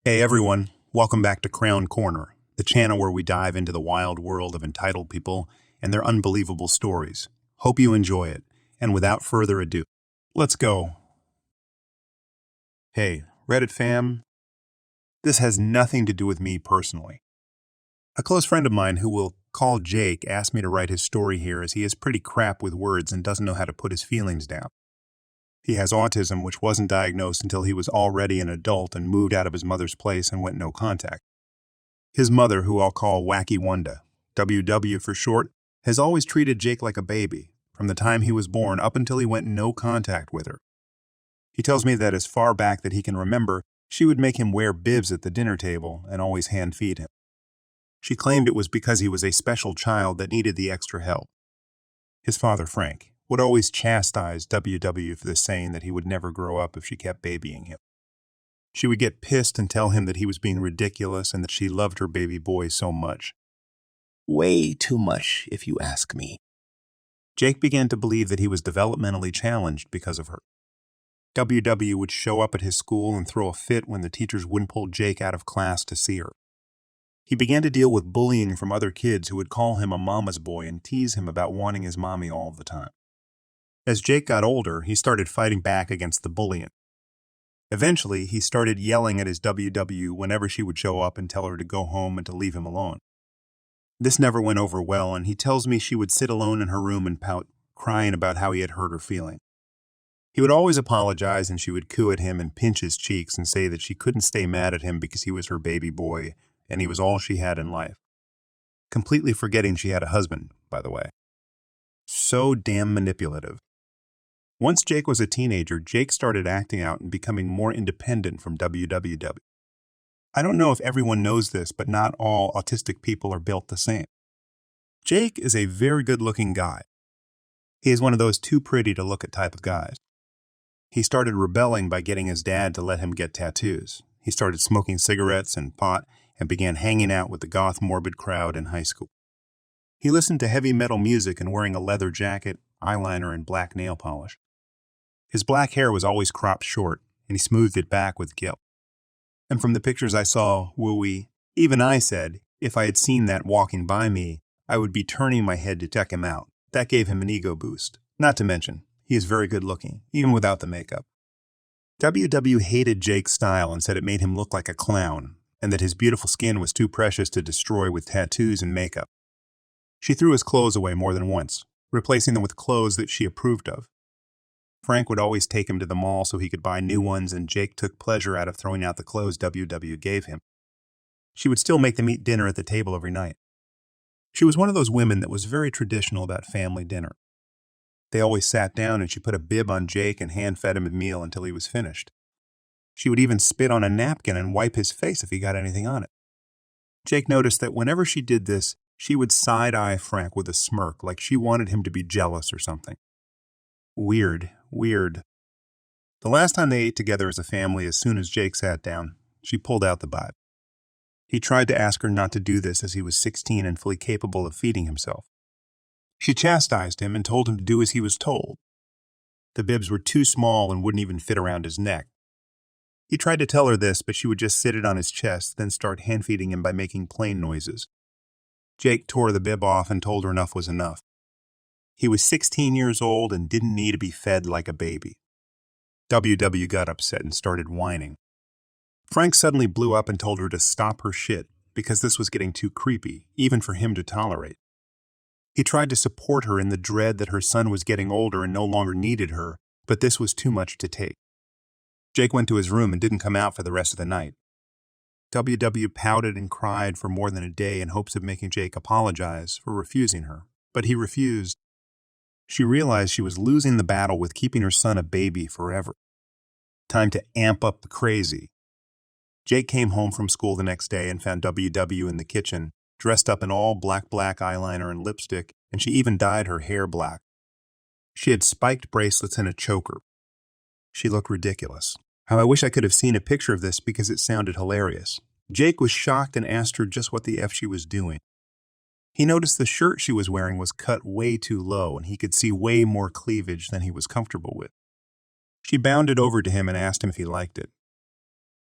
Hey everyone, welcome back to K-Korner, the channel where we dive into the wild world of entitled people and their unbelievable stories. Hope you enjoy it, and without further ado, let's go. Hey, Reddit fam, this has nothing to do with me personally. A close friend of mine who we'll call Jake asked me to write his story here as he is pretty crap with words and doesn't know how to put his feelings down. He has autism, which wasn't diagnosed until he was already an adult and moved out of his mother's place and went no contact. His mother, who I'll call Wacky Wanda, WW for short, has always treated Jake like a baby, from the time he was born up until he went no contact with her. He tells me that as far back that he can remember, she would make him wear bibs at the dinner table and always hand-feed him. She claimed it was because he was a special child that needed the extra help. His father, Frank, would always chastise WW for the saying that he would never grow up if she kept babying him. She would get pissed and tell him that he was being ridiculous and that she loved her baby boy so much. Way too much, if you ask me. Jake began to believe that he was developmentally challenged because of her. WW would show up at his school and throw a fit when the teachers wouldn't pull Jake out of class to see her. He began to deal with bullying from other kids who would call him a mama's boy and tease him about wanting his mommy all the time. As Jake got older, he started fighting back against the bullying. Eventually, he started yelling at his WW whenever she would show up and tell her to go home and to leave him alone. This never went over well, and he tells me she would sit alone in her room and pout, crying about how he had hurt her feeling. He would always apologize, and she would coo at him and pinch his cheeks and say that she couldn't stay mad at him because he was her baby boy and he was all she had in life. Completely forgetting she had a husband, by the way. So damn manipulative. Once Jake was a teenager, Jake started acting out and becoming more independent from WWW. I don't know if everyone knows this, but not all autistic people are built the same. Jake is a very good-looking guy. He is one of those too pretty to look at type of guys. He started rebelling by getting his dad to let him get tattoos. He started smoking cigarettes and pot and began hanging out with the goth morbid crowd in high school. He listened to heavy metal music and wearing a leather jacket, eyeliner, and black nail polish. His black hair was always cropped short, and he smoothed it back with guilt. And from the pictures I saw, woo-wee, even I said, if I had seen that walking by me, I would be turning my head to check him out. That gave him an ego boost. Not to mention, he is very good looking, even without the makeup. WW hated Jake's style and said it made him look like a clown, and that his beautiful skin was too precious to destroy with tattoos and makeup. She threw his clothes away more than once, replacing them with clothes that she approved of. Frank would always take him to the mall so he could buy new ones, and Jake took pleasure out of throwing out the clothes WW gave him. She would still make them eat dinner at the table every night. She was one of those women that was very traditional about family dinner. They always sat down and she put a bib on Jake and hand-fed him a meal until he was finished. She would even spit on a napkin and wipe his face if he got anything on it. Jake noticed that whenever she did this, she would side-eye Frank with a smirk, like she wanted him to be jealous or something. Weird. The last time they ate together as a family, as soon as Jake sat down, she pulled out the bib. He tried to ask her not to do this as he was 16 and fully capable of feeding himself. She chastised him and told him to do as he was told. The bibs were too small and wouldn't even fit around his neck. He tried to tell her this, but she would just sit it on his chest, then start hand-feeding him by making plain noises. Jake tore the bib off and told her enough was enough. He was 16 years old and didn't need to be fed like a baby. WW got upset and started whining. Frank suddenly blew up and told her to stop her shit because this was getting too creepy, even for him to tolerate. He tried to support her in the dread that her son was getting older and no longer needed her, but this was too much to take. Jake went to his room and didn't come out for the rest of the night. WW pouted and cried for more than a day in hopes of making Jake apologize for refusing her, but he refused. She realized she was losing the battle with keeping her son a baby forever. Time to amp up the crazy. Jake came home from school the next day and found WW in the kitchen, dressed up in all black eyeliner and lipstick, and she even dyed her hair black. She had spiked bracelets and a choker. She looked ridiculous. How I wish I could have seen a picture of this because it sounded hilarious. Jake was shocked and asked her just what the F she was doing. He noticed the shirt she was wearing was cut way too low and he could see way more cleavage than he was comfortable with. She bounded over to him and asked him if he liked it.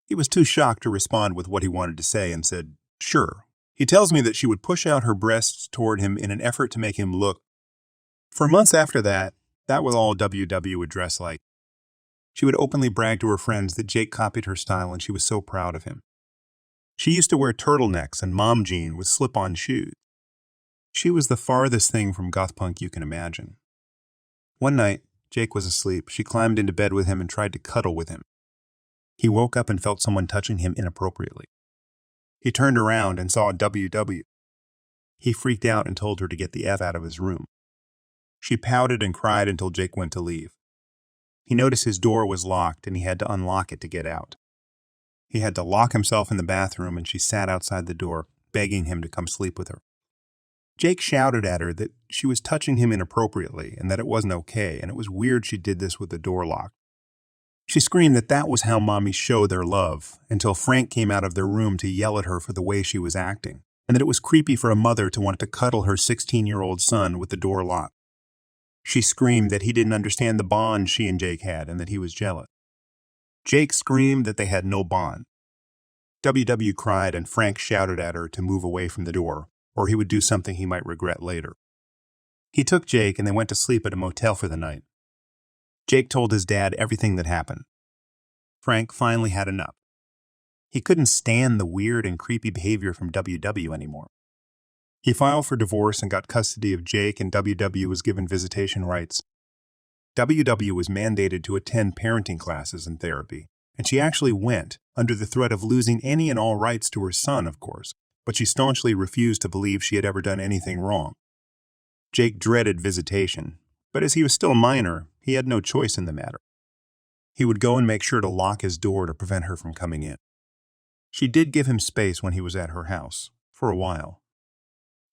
He was too shocked to respond with what he wanted to say and said, "Sure." He tells me that she would push out her breasts toward him in an effort to make him look. For months after that, that was all WW would dress like. She would openly brag to her friends that Jake copied her style and she was so proud of him. She used to wear turtlenecks and mom jean with slip-on shoes. She was the farthest thing from goth punk you can imagine. One night, Jake was asleep. She climbed into bed with him and tried to cuddle with him. He woke up and felt someone touching him inappropriately. He turned around and saw WW. He freaked out and told her to get the F out of his room. She pouted and cried until Jake went to leave. He noticed his door was locked and he had to unlock it to get out. He had to lock himself in the bathroom and she sat outside the door, begging him to come sleep with her. Jake shouted at her that she was touching him inappropriately and that it wasn't okay, and it was weird she did this with the door locked. She screamed that that was how mommies show their love, until Frank came out of their room to yell at her for the way she was acting, and that it was creepy for a mother to want to cuddle her 16-year-old son with the door locked. She screamed that he didn't understand the bond she and Jake had and that he was jealous. Jake screamed that they had no bond. WW cried and Frank shouted at her to move away from the door, or he would do something he might regret later. He took Jake and they went to sleep at a motel for the night. Jake told his dad everything that happened. Frank finally had enough. He couldn't stand the weird and creepy behavior from WW anymore. He filed for divorce and got custody of Jake, and WW was given visitation rights. WW was mandated to attend parenting classes and therapy, and she actually went, under the threat of losing any and all rights to her son, of course, but she staunchly refused to believe she had ever done anything wrong. Jake dreaded visitation, but as he was still a minor, he had no choice in the matter. He would go and make sure to lock his door to prevent her from coming in. She did give him space when he was at her house, for a while.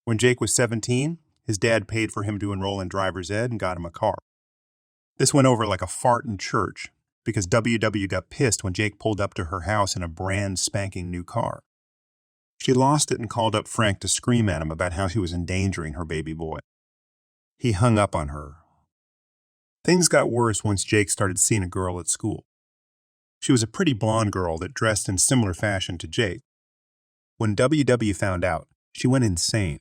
When Jake was 17, his dad paid for him to enroll in driver's ed and got him a car. This went over like a fart in church, because WW got pissed when Jake pulled up to her house in a brand spanking new car. She lost it and called up Frank to scream at him about how he was endangering her baby boy. He hung up on her. Things got worse once Jake started seeing a girl at school. She was a pretty blonde girl that dressed in similar fashion to Jake. When WW found out, she went insane.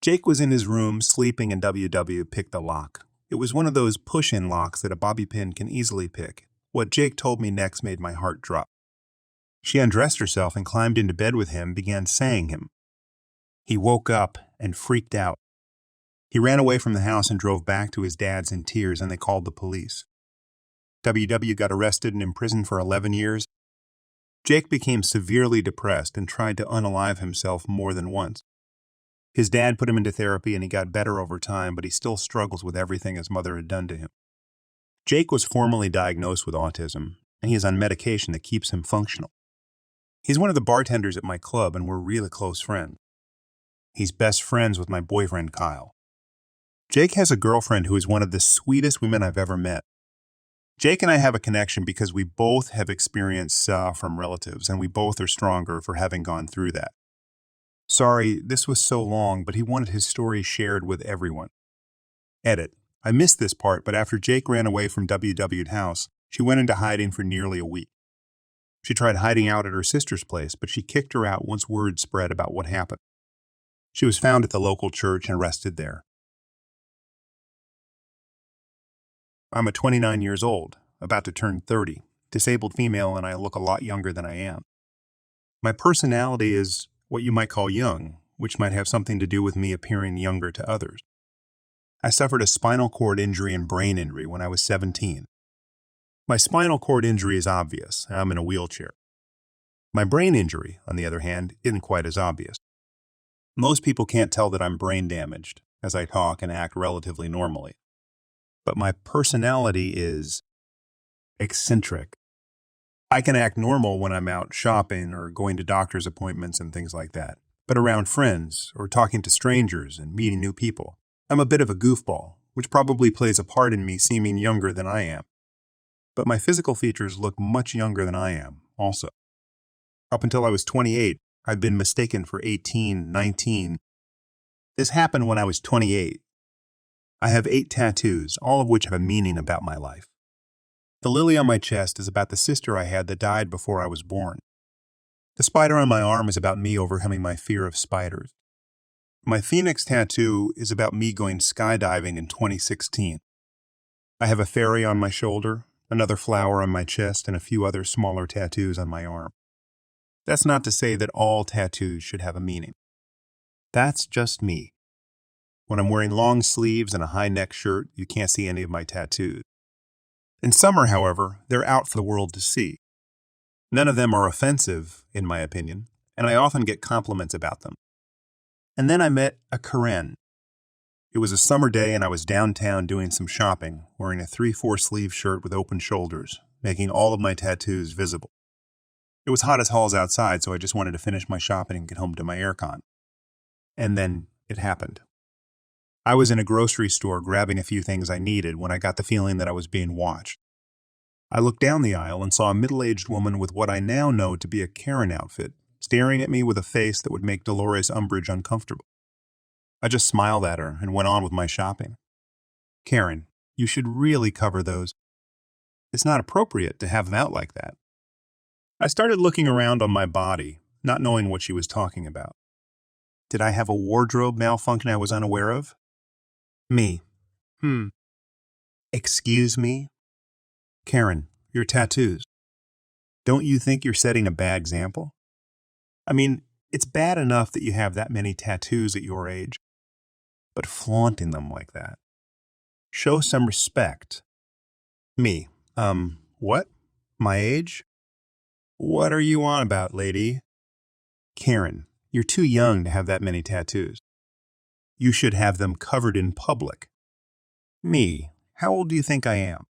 Jake was in his room sleeping and WW picked the lock. It was one of those push-in locks that a bobby pin can easily pick. What Jake told me next made my heart drop. She undressed herself and climbed into bed with him and began saying him. He woke up and freaked out. He ran away from the house and drove back to his dad's in tears, and they called the police. WW got arrested and imprisoned for 11 years. Jake became severely depressed and tried to unalive himself more than once. His dad put him into therapy and he got better over time, but he still struggles with everything his mother had done to him. Jake was formally diagnosed with autism, and he is on medication that keeps him functional. He's one of the bartenders at my club, and we're really close friends. He's best friends with my boyfriend, Kyle. Jake has a girlfriend who is one of the sweetest women I've ever met. Jake and I have a connection because we both have experienced from relatives, and we both are stronger for having gone through that. Sorry, this was so long, but he wanted his story shared with everyone. Edit. I missed this part, but after Jake ran away from WW's house, she went into hiding for nearly a week. She tried hiding out at her sister's place, but she kicked her out once word spread about what happened. She was found at the local church and arrested there. I'm 29 years old, about to turn 30, disabled female, and I look a lot younger than I am. My personality is what you might call young, which might have something to do with me appearing younger to others. I suffered a spinal cord injury and brain injury when I was 17. My spinal cord injury is obvious. I'm in a wheelchair. My brain injury, on the other hand, isn't quite as obvious. Most people can't tell that I'm brain damaged, as I talk and act relatively normally. But my personality is eccentric. I can act normal when I'm out shopping or going to doctor's appointments and things like that. But around friends or talking to strangers and meeting new people, I'm a bit of a goofball, which probably plays a part in me seeming younger than I am. But my physical features look much younger than I am, also. Up until I was 28, I'd been mistaken for 18, 19. This happened when I was 28. I have 8 tattoos, all of which have a meaning about my life. The lily on my chest is about the sister I had that died before I was born. The spider on my arm is about me overcoming my fear of spiders. My phoenix tattoo is about me going skydiving in 2016. I have a fairy on my shoulder, another flower on my chest, and a few other smaller tattoos on my arm. That's not to say that all tattoos should have a meaning. That's just me. When I'm wearing long sleeves and a high-neck shirt, you can't see any of my tattoos. In summer, however, they're out for the world to see. None of them are offensive, in my opinion, and I often get compliments about them. And then I met a Karen. It was a summer day and I was downtown doing some shopping, wearing a 3/4 sleeve shirt with open shoulders, making all of my tattoos visible. It was hot as halls outside, so I just wanted to finish my shopping and get home to my aircon. And then it happened. I was in a grocery store grabbing a few things I needed when I got the feeling that I was being watched. I looked down the aisle and saw a middle-aged woman with what I now know to be a Karen outfit, staring at me with a face that would make Dolores Umbridge uncomfortable. I just smiled at her and went on with my shopping. Karen, you should really cover those. It's not appropriate to have them out like that. I started looking around on my body, not knowing what she was talking about. Did I have a wardrobe malfunction I was unaware of? Me. Excuse me? Karen, your tattoos. Don't you think you're setting a bad example? I mean, it's bad enough that you have that many tattoos at your age, but flaunting them like that. Show some respect. Me. What? My age? What are you on about, lady? Karen, you're too young to have that many tattoos. You should have them covered in public. Me. How old do you think I am?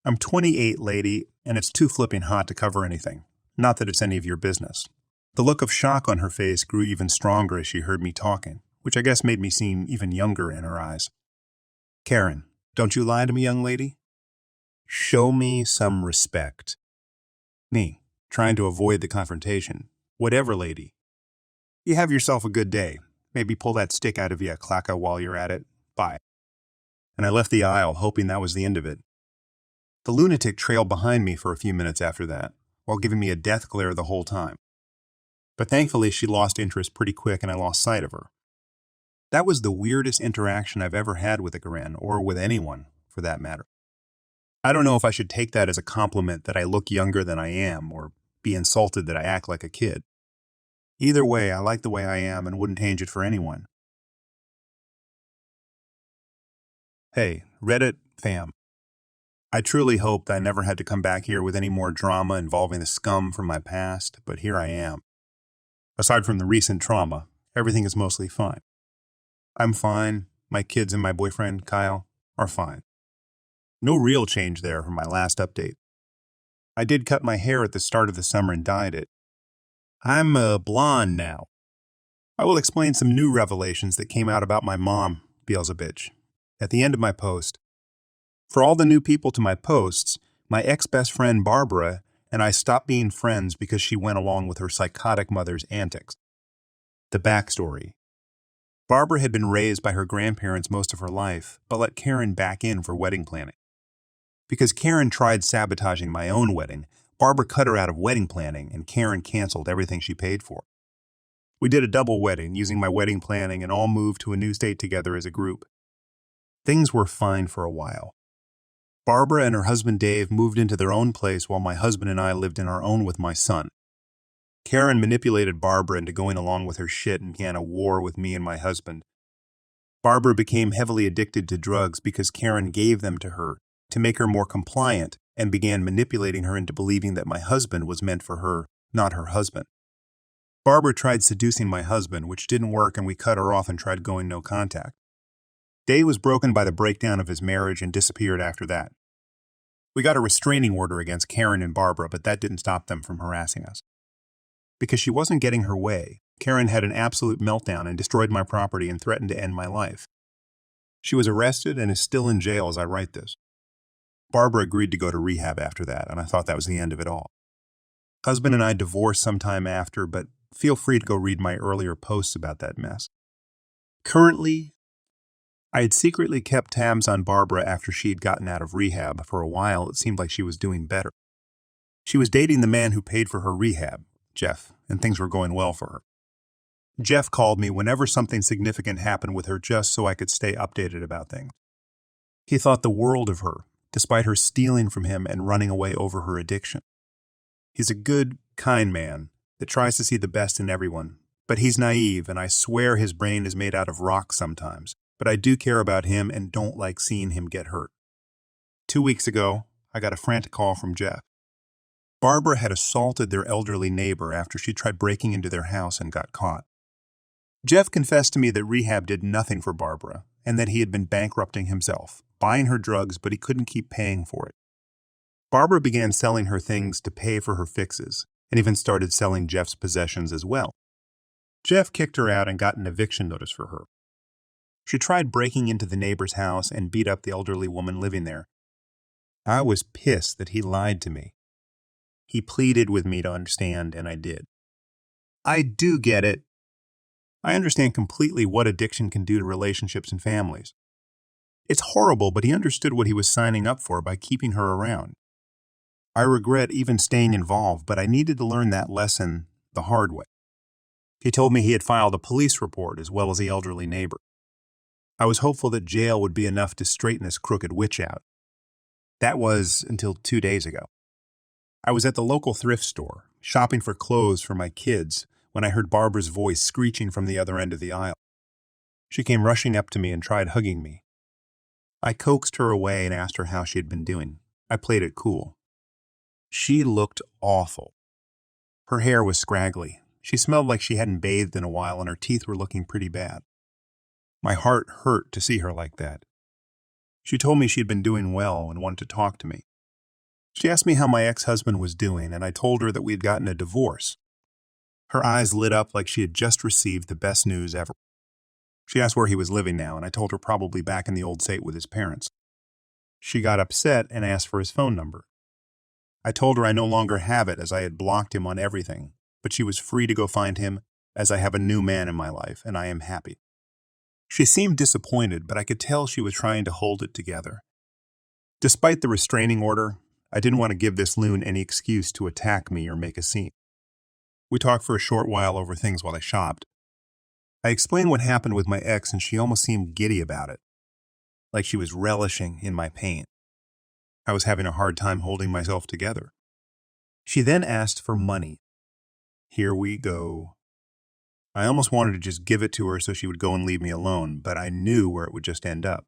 I'm 28, lady, and it's too flipping hot to cover anything. Not that it's any of your business. The look of shock on her face grew even stronger as she heard me talking, which I guess made me seem even younger in her eyes. Karen, don't you lie to me, young lady. Show me some respect. Me, trying to avoid the confrontation. Whatever, lady. You have yourself a good day. Maybe pull that stick out of ya, clacka, while you're at it. Bye. And I left the aisle, hoping that was the end of it. The lunatic trailed behind me for a few minutes after that, while giving me a death glare the whole time. But thankfully, she lost interest pretty quick and I lost sight of her. That was the weirdest interaction I've ever had with a Karen, or with anyone, for that matter. I don't know if I should take that as a compliment that I look younger than I am, or be insulted that I act like a kid. Either way, I like the way I am and wouldn't change it for anyone. Hey, Reddit fam. I truly hoped I never had to come back here with any more drama involving the scum from my past, but here I am. Aside from the recent trauma, everything is mostly fine. I'm fine. My kids and my boyfriend, Kyle, are fine. No real change there from my last update. I did cut my hair at the start of the summer and dyed it. I'm blonde now. I will explain some new revelations that came out about my mom, Beelzebitch, at the end of my post. For all the new people to my posts, my ex-best friend Barbara and I stopped being friends because she went along with her psychotic mother's antics. The backstory. Barbara had been raised by her grandparents most of her life, but let Karen back in for wedding planning. Because Karen tried sabotaging my own wedding, Barbara cut her out of wedding planning and Karen canceled everything she paid for. We did a double wedding using my wedding planning and all moved to a new state together as a group. Things were fine for a while. Barbara and her husband Dave moved into their own place while my husband and I lived in our own with my son. Karen manipulated Barbara into going along with her shit and began a war with me and my husband. Barbara became heavily addicted to drugs because Karen gave them to her to make her more compliant and began manipulating her into believing that my husband was meant for her, not her husband. Barbara tried seducing my husband, which didn't work, and we cut her off and tried going no contact. Dave was broken by the breakdown of his marriage and disappeared after that. We got a restraining order against Karen and Barbara, but that didn't stop them from harassing us. Because she wasn't getting her way, Karen had an absolute meltdown and destroyed my property and threatened to end my life. She was arrested and is still in jail as I write this. Barbara agreed to go to rehab after that, and I thought that was the end of it all. Husband and I divorced sometime after, but feel free to go read my earlier posts about that mess. Currently, I had secretly kept tabs on Barbara after she had gotten out of rehab. For a while, it seemed like she was doing better. She was dating the man who paid for her rehab, Jeff, and things were going well for her. Jeff called me whenever something significant happened with her just so I could stay updated about things. He thought the world of her, despite her stealing from him and running away over her addiction. He's a good, kind man that tries to see the best in everyone, but he's naive, and I swear his brain is made out of rock sometimes. But I do care about him and don't like seeing him get hurt. 2 weeks ago, I got a frantic call from Jeff. Barbara had assaulted their elderly neighbor after she tried breaking into their house and got caught. Jeff confessed to me that rehab did nothing for Barbara and that he had been bankrupting himself, buying her drugs, but he couldn't keep paying for it. Barbara began selling her things to pay for her fixes and even started selling Jeff's possessions as well. Jeff kicked her out and got an eviction notice for her. She tried breaking into the neighbor's house and beat up the elderly woman living there. I was pissed that he lied to me. He pleaded with me to understand, and I did. I do get it. I understand completely what addiction can do to relationships and families. It's horrible, but he understood what he was signing up for by keeping her around. I regret even staying involved, but I needed to learn that lesson the hard way. He told me he had filed a police report as well as the elderly neighbor. I was hopeful that jail would be enough to straighten this crooked witch out. That was until 2 days ago. I was at the local thrift store, shopping for clothes for my kids, when I heard Barbara's voice screeching from the other end of the aisle. She came rushing up to me and tried hugging me. I coaxed her away and asked her how she had been doing. I played it cool. She looked awful. Her hair was scraggly. She smelled like she hadn't bathed in a while, and her teeth were looking pretty bad. My heart hurt to see her like that. She told me she had been doing well and wanted to talk to me. She asked me how my ex-husband was doing, and I told her that we had gotten a divorce. Her eyes lit up like she had just received the best news ever. She asked where he was living now, and I told her probably back in the old state with his parents. She got upset and asked for his phone number. I told her I no longer have it as I had blocked him on everything, but she was free to go find him as I have a new man in my life, and I am happy. She seemed disappointed, but I could tell she was trying to hold it together. Despite the restraining order, I didn't want to give this loon any excuse to attack me or make a scene. We talked for a short while over things while I shopped. I explained what happened with my ex, and she almost seemed giddy about it, like she was relishing in my pain. I was having a hard time holding myself together. She then asked for money. Here we go. I almost wanted to just give it to her so she would go and leave me alone, but I knew where it would just end up.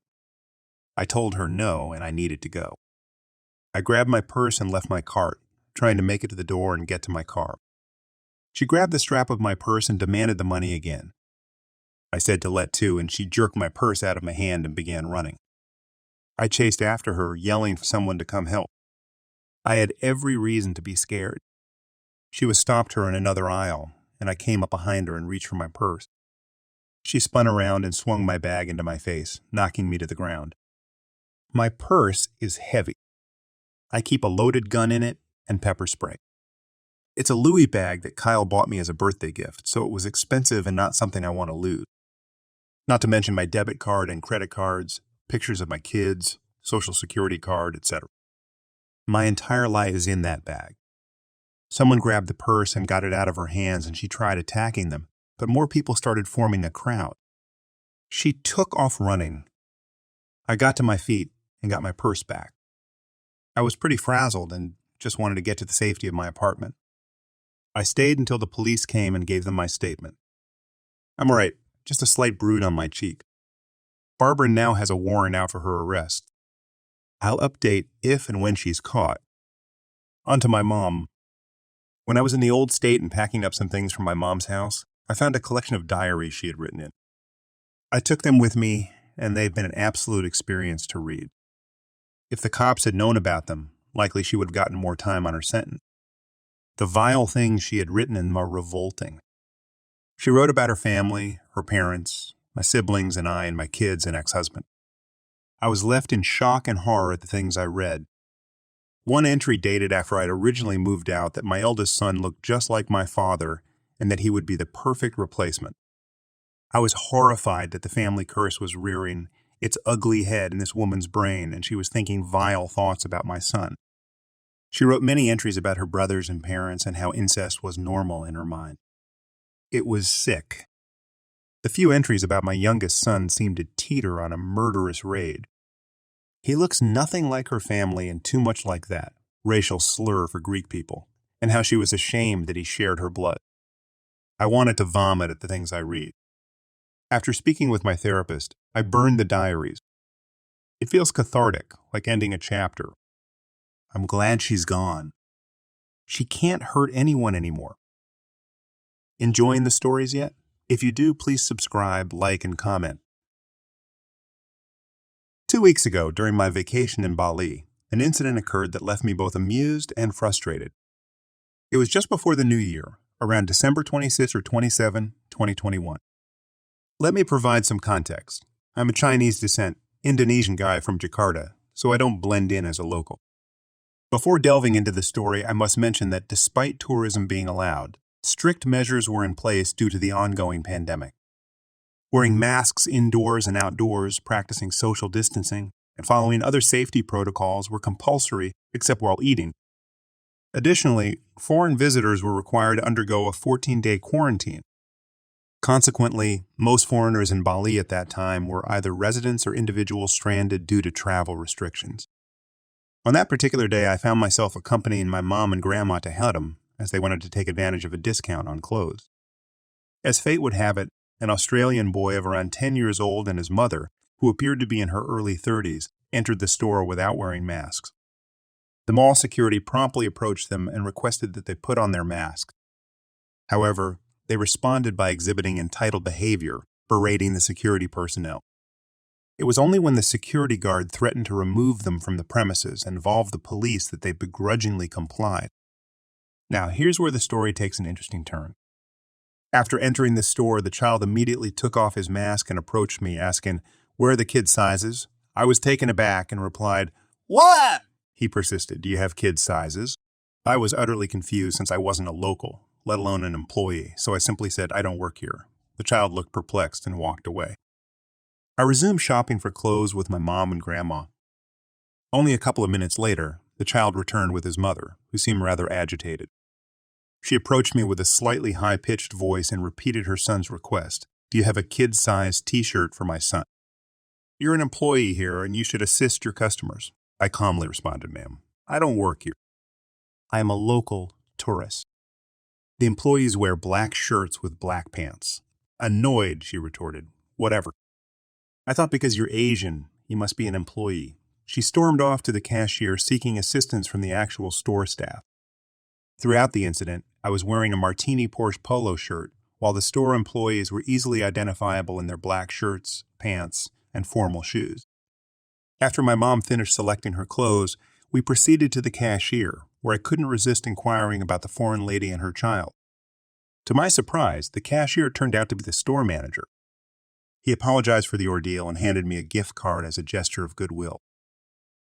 I told her no, and I needed to go. I grabbed my purse and left my cart, trying to make it to the door and get to my car. She grabbed the strap of my purse and demanded the money again. I said to let to, and she jerked my purse out of my hand and began running. I chased after her, yelling for someone to come help. I had every reason to be scared. She was stopped her in another aisle, and I came up behind her and reached for my purse. She spun around and swung my bag into my face, knocking me to the ground. My purse is heavy. I keep a loaded gun in it and pepper spray. It's a Louis bag that Kyle bought me as a birthday gift, so it was expensive and not something I want to lose. Not to mention my debit card and credit cards, pictures of my kids, social security card, etc. My entire life is in that bag. Someone grabbed the purse and got it out of her hands, and she tried attacking them, but more people started forming a crowd. She took off running. I got to my feet and got my purse back. I was pretty frazzled and just wanted to get to the safety of my apartment. I stayed until the police came and gave them my statement. I'm all right, just a slight bruise on my cheek. Barbara now has a warrant out for her arrest. I'll update if and when she's caught. On to my mom. When I was in the old state and packing up some things from my mom's house, I found a collection of diaries she had written in. I took them with me, and they've been an absolute experience to read. If the cops had known about them, likely she would have gotten more time on her sentence. The vile things she had written in them are revolting. She wrote about her family, her parents, my siblings and I, and my kids and ex-husband. I was left in shock and horror at the things I read. One entry dated after I had originally moved out that my eldest son looked just like my father and that he would be the perfect replacement. I was horrified that the family curse was rearing its ugly head in this woman's brain, and she was thinking vile thoughts about my son. She wrote many entries about her brothers and parents and how incest was normal in her mind. It was sick. The few entries about my youngest son seemed to teeter on a murderous rage. He looks nothing like her family and too much like that, racial slur for Greek people, and how she was ashamed that he shared her blood. I wanted to vomit at the things I read. After speaking with my therapist, I burned the diaries. It feels cathartic, like ending a chapter. I'm glad she's gone. She can't hurt anyone anymore. Enjoying the stories yet? If you do, please subscribe, like, and comment. 2 weeks ago, during my vacation in Bali, an incident occurred that left me both amused and frustrated. It was just before the new year, around December 26 or 27, 2021. Let me provide some context. I'm a Chinese descent, Indonesian guy from Jakarta, so I don't blend in as a local. Before delving into the story, I must mention that despite tourism being allowed, strict measures were in place due to the ongoing pandemic. Wearing masks indoors and outdoors, practicing social distancing, and following other safety protocols were compulsory except while eating. Additionally, foreign visitors were required to undergo a 14-day quarantine. Consequently, most foreigners in Bali at that time were either residents or individuals stranded due to travel restrictions. On that particular day, I found myself accompanying my mom and grandma to Haddam, as they wanted to take advantage of a discount on clothes. As fate would have it, an Australian boy of around 10 years old and his mother, who appeared to be in her early 30s, entered the store without wearing masks. The mall security promptly approached them and requested that they put on their masks. However, they responded by exhibiting entitled behavior, berating the security personnel. It was only when the security guard threatened to remove them from the premises and involve the police that they begrudgingly complied. Now, here's where the story takes an interesting turn. After entering the store, the child immediately took off his mask and approached me, asking, "Where are the kids' sizes?" I was taken aback and replied, "What?" He persisted, "Do you have kids' sizes?" I was utterly confused since I wasn't a local, let alone an employee, so I simply said, "I don't work here." The child looked perplexed and walked away. I resumed shopping for clothes with my mom and grandma. Only a couple of minutes later, the child returned with his mother, who seemed rather agitated. She approached me with a slightly high-pitched voice and repeated her son's request. "Do you have a kid-sized t-shirt for my son?" "You're an employee here and you should assist your customers." I calmly responded, "Ma'am, I don't work here. I am a local tourist." The employees wear black shirts with black pants. Annoyed, she retorted, "Whatever. I thought because you're Asian, you must be an employee." She stormed off to the cashier seeking assistance from the actual store staff. Throughout the incident, I was wearing a Martini Porsche polo shirt, while the store employees were easily identifiable in their black shirts, pants, and formal shoes. After my mom finished selecting her clothes, we proceeded to the cashier, where I couldn't resist inquiring about the foreign lady and her child. To my surprise, the cashier turned out to be the store manager. He apologized for the ordeal and handed me a gift card as a gesture of goodwill.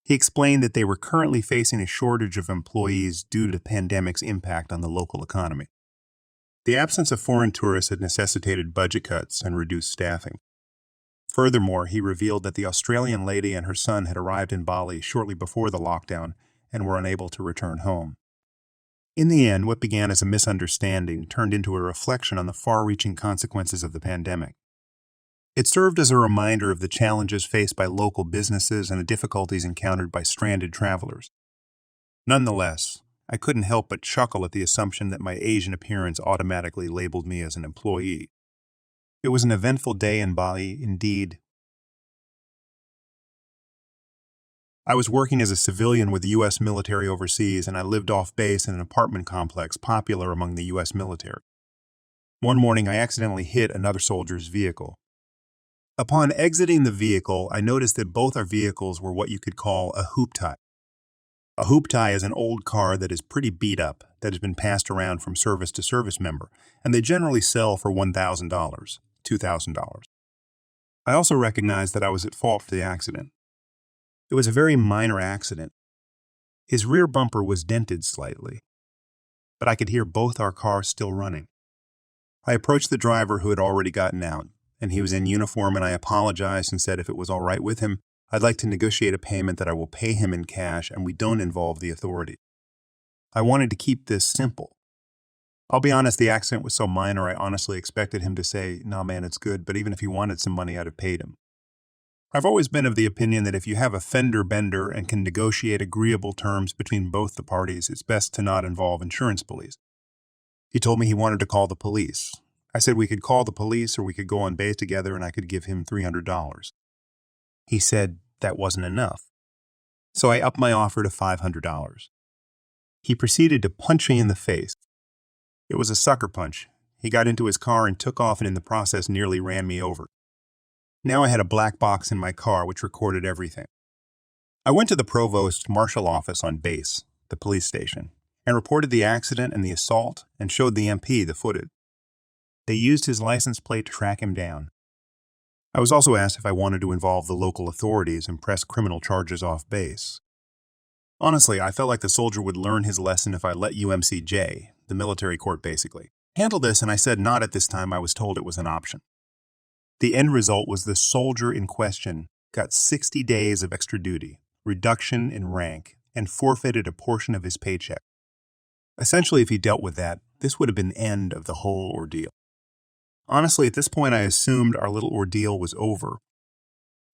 He explained that they were currently facing a shortage of employees due to the pandemic's impact on the local economy. The absence of foreign tourists had necessitated budget cuts and reduced staffing. Furthermore, he revealed that the Australian lady and her son had arrived in Bali shortly before the lockdown and were unable to return home. In the end, what began as a misunderstanding turned into a reflection on the far-reaching consequences of the pandemic. It served as a reminder of the challenges faced by local businesses and the difficulties encountered by stranded travelers. Nonetheless, I couldn't help but chuckle at the assumption that my Asian appearance automatically labeled me as an employee. It was an eventful day in Bali, indeed. I was working as a civilian with the U.S. military overseas, and I lived off base in an apartment complex popular among the U.S. military. One morning, I accidentally hit another soldier's vehicle. Upon exiting the vehicle, I noticed that both our vehicles were what you could call a hoop tie. A hoop tie is an old car that is pretty beat up, that has been passed around from service to service member, and they generally sell for $1,000, $2,000. I also recognized that I was at fault for the accident. It was a very minor accident. His rear bumper was dented slightly, but I could hear both our cars still running. I approached the driver who had already gotten out and he was in uniform, and I apologized and said if it was all right with him, I'd like to negotiate a payment that I will pay him in cash and we don't involve the authorities. I wanted to keep this simple. I'll be honest, the accident was so minor I honestly expected him to say, "Nah, man, it's good," but even if he wanted some money, I'd have paid him. I've always been of the opinion that if you have a fender bender and can negotiate agreeable terms between both the parties, it's best to not involve insurance police. He told me he wanted to call the police. I said we could call the police or we could go on base together and I could give him $300. He said that wasn't enough. So I upped my offer to $500. He proceeded to punch me in the face. It was a sucker punch. He got into his car and took off and in the process nearly ran me over. Now I had a black box in my car which recorded everything. I went to the provost marshal office on base, the police station, and reported the accident and the assault and showed the MP the footage. They used his license plate to track him down. I was also asked if I wanted to involve the local authorities and press criminal charges off base. Honestly, I felt like the soldier would learn his lesson if I let UMCJ, the military court basically, handle this, and I said not at this time. I was told it was an option. The end result was the soldier in question got 60 days of extra duty, reduction in rank, and forfeited a portion of his paycheck. Essentially, if he dealt with that, this would have been the end of the whole ordeal. Honestly, at this point, I assumed our little ordeal was over.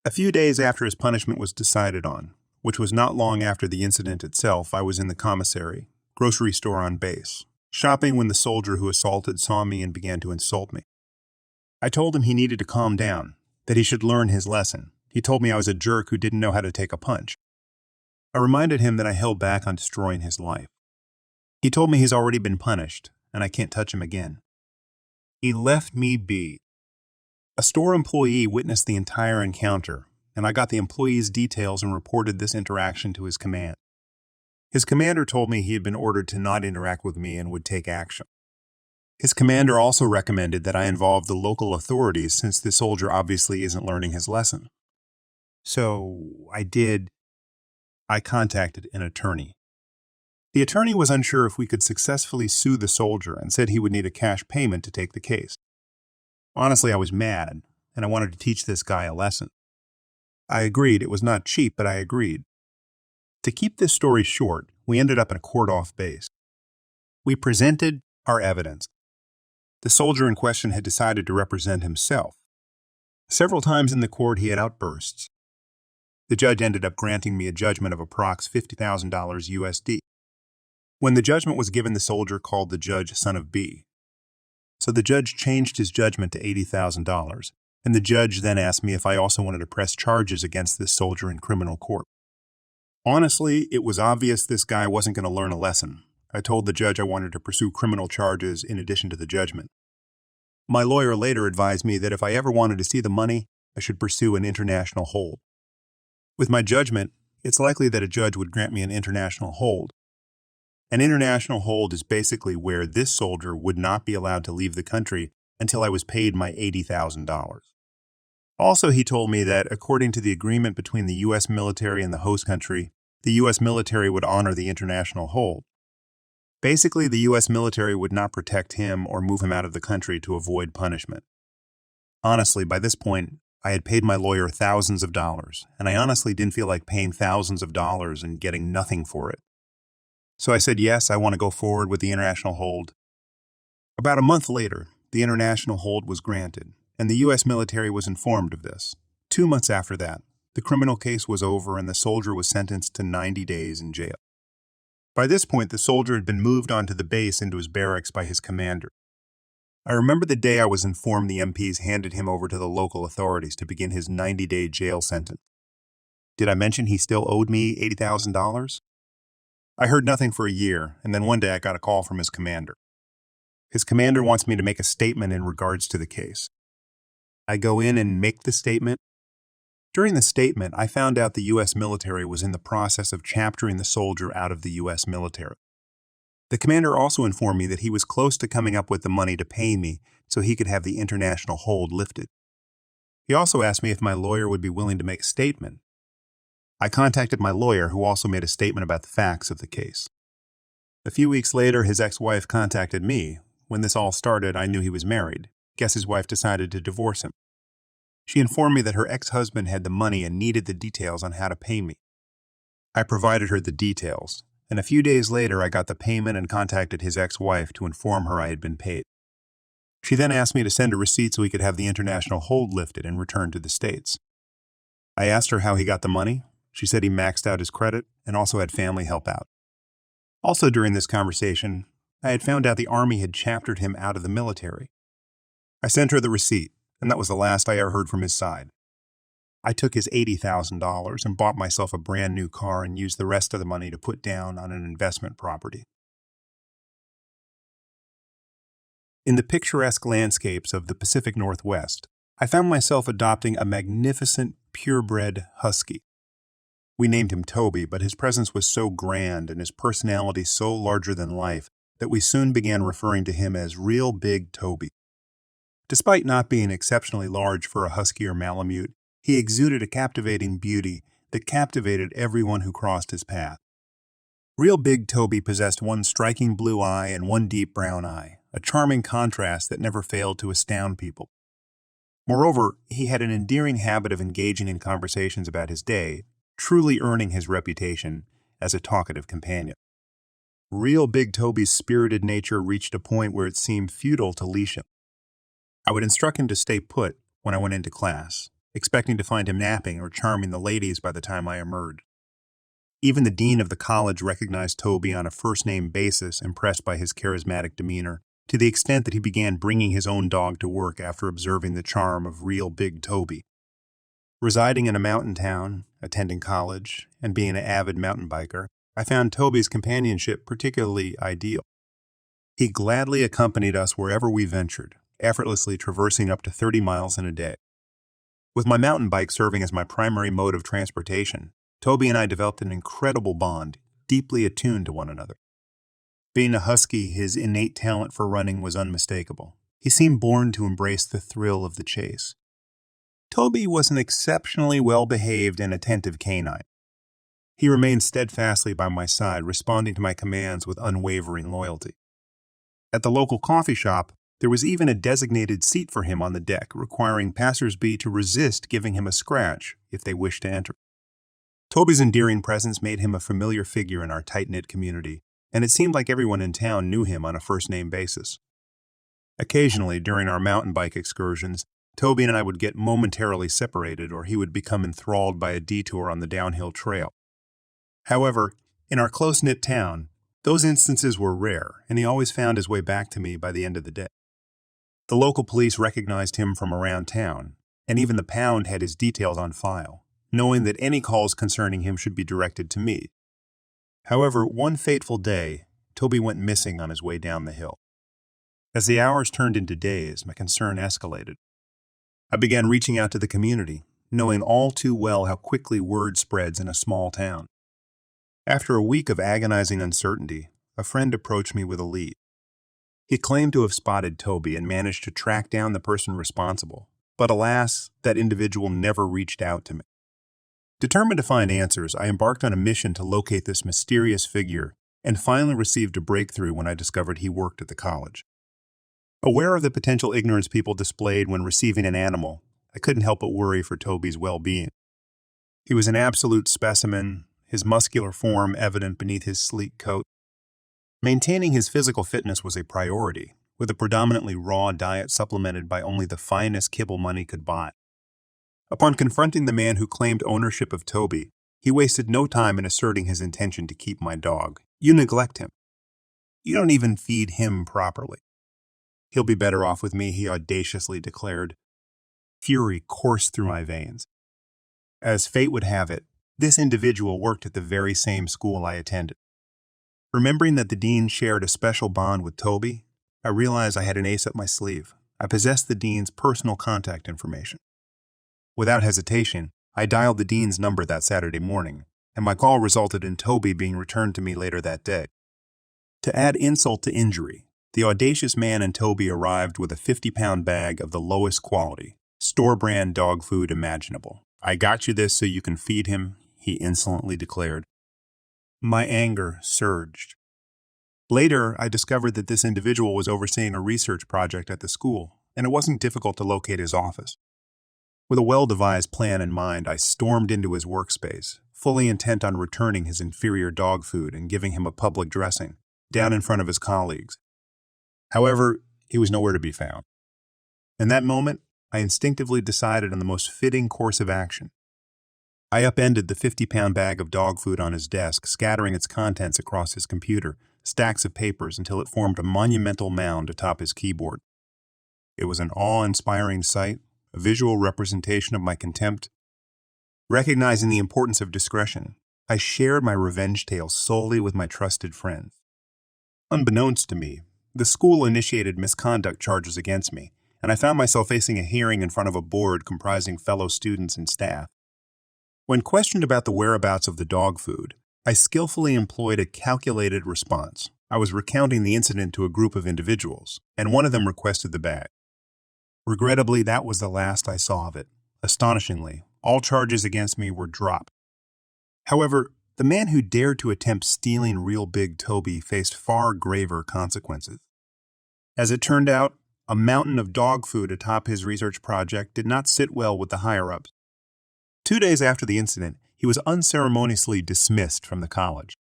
A few days after his punishment was decided on, which was not long after the incident itself, I was in the commissary, grocery store on base, shopping when the soldier who assaulted saw me and began to insult me. I told him he needed to calm down, that he should learn his lesson. He told me I was a jerk who didn't know how to take a punch. I reminded him that I held back on destroying his life. He told me he's already been punished, and I can't touch him again. He left me be. A store employee witnessed the entire encounter, and I got the employee's details and reported this interaction to his command. His commander told me he had been ordered to not interact with me and would take action. His commander also recommended that I involve the local authorities since the soldier obviously isn't learning his lesson. So I did. I contacted an attorney. The attorney was unsure if we could successfully sue the soldier and said he would need a cash payment to take the case. Honestly, I was mad, and I wanted to teach this guy a lesson. I agreed. It was not cheap, but I agreed. To keep this story short, we ended up in a court off base. We presented our evidence. The soldier in question had decided to represent himself. Several times in the court, he had outbursts. The judge ended up granting me a judgment of approx $50,000 USD. When the judgment was given, the soldier called the judge son of B. So the judge changed his judgment to $80,000, and the judge then asked me if I also wanted to press charges against this soldier in criminal court. Honestly, it was obvious this guy wasn't going to learn a lesson. I told the judge I wanted to pursue criminal charges in addition to the judgment. My lawyer later advised me that if I ever wanted to see the money, I should pursue an international hold. With my judgment, it's likely that a judge would grant me an international hold. An international hold is basically where this soldier would not be allowed to leave the country until I was paid my $80,000. Also, he told me that according to the agreement between the U.S. military and the host country, the U.S. military would honor the international hold. Basically, the U.S. military would not protect him or move him out of the country to avoid punishment. Honestly, by this point, I had paid my lawyer thousands of dollars, and I honestly didn't feel like paying thousands of dollars and getting nothing for it. So I said, yes, I want to go forward with the international hold. About a month later, the international hold was granted, and the U.S. military was informed of this. 2 months after that, the criminal case was over and the soldier was sentenced to 90 days in jail. By this point, the soldier had been moved onto the base into his barracks by his commander. I remember the day I was informed the MPs handed him over to the local authorities to begin his 90-day jail sentence. Did I mention he still owed me $80,000? I heard nothing for a year, and then one day I got a call from his commander. His commander wants me to make a statement in regards to the case. I go in and make the statement. During the statement, I found out the U.S. military was in the process of chaptering the soldier out of the U.S. military. The commander also informed me that he was close to coming up with the money to pay me so he could have the international hold lifted. He also asked me if my lawyer would be willing to make a statement. I contacted my lawyer, who also made a statement about the facts of the case. A few weeks later, his ex-wife contacted me. When this all started, I knew he was married. Guess his wife decided to divorce him. She informed me that her ex-husband had the money and needed the details on how to pay me. I provided her the details, and a few days later I got the payment and contacted his ex-wife to inform her I had been paid. She then asked me to send a receipt so he could have the international hold lifted and returned to the States. I asked her how he got the money. She said he maxed out his credit and also had family help out. Also during this conversation, I had found out the Army had chaptered him out of the military. I sent her the receipt, and that was the last I ever heard from his side. I took his $80,000 and bought myself a brand new car and used the rest of the money to put down on an investment property. In the picturesque landscapes of the Pacific Northwest, I found myself adopting a magnificent, purebred husky. We named him Toby, but his presence was so grand and his personality so larger than life that we soon began referring to him as Real Big Toby. Despite not being exceptionally large for a husky or Malamute, he exuded a captivating beauty that captivated everyone who crossed his path. Real Big Toby possessed one striking blue eye and one deep brown eye, a charming contrast that never failed to astound people. Moreover, he had an endearing habit of engaging in conversations about his day, truly earning his reputation as a talkative companion. Real Big Toby's spirited nature reached a point where it seemed futile to leash him. I would instruct him to stay put when I went into class, expecting to find him napping or charming the ladies by the time I emerged. Even the dean of the college recognized Toby on a first-name basis, impressed by his charismatic demeanor, to the extent that he began bringing his own dog to work after observing the charm of Real Big Toby. Residing in a mountain town, attending college, and being an avid mountain biker, I found Toby's companionship particularly ideal. He gladly accompanied us wherever we ventured, effortlessly traversing up to 30 miles in a day. With my mountain bike serving as my primary mode of transportation, Toby and I developed an incredible bond, deeply attuned to one another. Being a husky, his innate talent for running was unmistakable. He seemed born to embrace the thrill of the chase. Toby was an exceptionally well-behaved and attentive canine. He remained steadfastly by my side, responding to my commands with unwavering loyalty. At the local coffee shop, there was even a designated seat for him on the deck, requiring passers-by to resist giving him a scratch if they wished to enter. Toby's endearing presence made him a familiar figure in our tight-knit community, and it seemed like everyone in town knew him on a first-name basis. Occasionally, during our mountain bike excursions, Toby and I would get momentarily separated, or he would become enthralled by a detour on the downhill trail. However, in our close-knit town, those instances were rare, and he always found his way back to me by the end of the day. The local police recognized him from around town, and even the pound had his details on file, knowing that any calls concerning him should be directed to me. However, one fateful day, Toby went missing on his way down the hill. As the hours turned into days, my concern escalated. I began reaching out to the community, knowing all too well how quickly word spreads in a small town. After a week of agonizing uncertainty, a friend approached me with a lead. He claimed to have spotted Toby and managed to track down the person responsible, but alas, that individual never reached out to me. Determined to find answers, I embarked on a mission to locate this mysterious figure and finally received a breakthrough when I discovered he worked at the college. Aware of the potential ignorance people displayed when receiving an animal, I couldn't help but worry for Toby's well-being. He was an absolute specimen, his muscular form evident beneath his sleek coat. Maintaining his physical fitness was a priority, with a predominantly raw diet supplemented by only the finest kibble money could buy. Upon confronting the man who claimed ownership of Toby, he wasted no time in asserting his intention to keep my dog. You neglect him. You don't even feed him properly. He'll be better off with me, he audaciously declared. Fury coursed through my veins. As fate would have it, this individual worked at the very same school I attended. Remembering that the dean shared a special bond with Toby, I realized I had an ace up my sleeve. I possessed the dean's personal contact information. Without hesitation, I dialed the dean's number that Saturday morning, and my call resulted in Toby being returned to me later that day. To add insult to injury, the audacious man and Toby arrived with a 50-pound bag of the lowest quality, store-brand dog food imaginable. I got you this so you can feed him, he insolently declared. My anger surged. Later, I discovered that this individual was overseeing a research project at the school, and it wasn't difficult to locate his office. With a well-devised plan in mind, I stormed into his workspace, fully intent on returning his inferior dog food and giving him a public dressing, down in front of his colleagues. However, he was nowhere to be found. In that moment, I instinctively decided on the most fitting course of action. I upended the 50-pound bag of dog food on his desk, scattering its contents across his computer, stacks of papers, until it formed a monumental mound atop his keyboard. It was an awe-inspiring sight, a visual representation of my contempt. Recognizing the importance of discretion, I shared my revenge tale solely with my trusted friends. Unbeknownst to me, the school initiated misconduct charges against me, and I found myself facing a hearing in front of a board comprising fellow students and staff. When questioned about the whereabouts of the dog food, I skillfully employed a calculated response. I was recounting the incident to a group of individuals, and one of them requested the bag. Regrettably, that was the last I saw of it. Astonishingly, all charges against me were dropped. However, the man who dared to attempt stealing Real Big Toby faced far graver consequences. As it turned out, a mountain of dog food atop his research project did not sit well with the higher-ups. 2 days after the incident, he was unceremoniously dismissed from the college.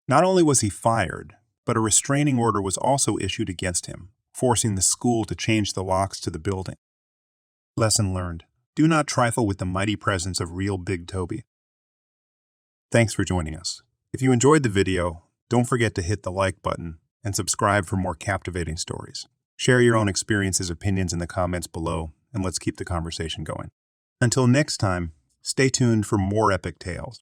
Not only was he fired, but a restraining order was also issued against him, forcing the school to change the locks to the building. Lesson learned: do not trifle with the mighty presence of Real Big Toby. Thanks for joining us. If you enjoyed the video, don't forget to hit the like button and subscribe for more captivating stories. Share your own experiences, opinions in the comments below, and let's keep the conversation going. Until next time, stay tuned for more epic tales.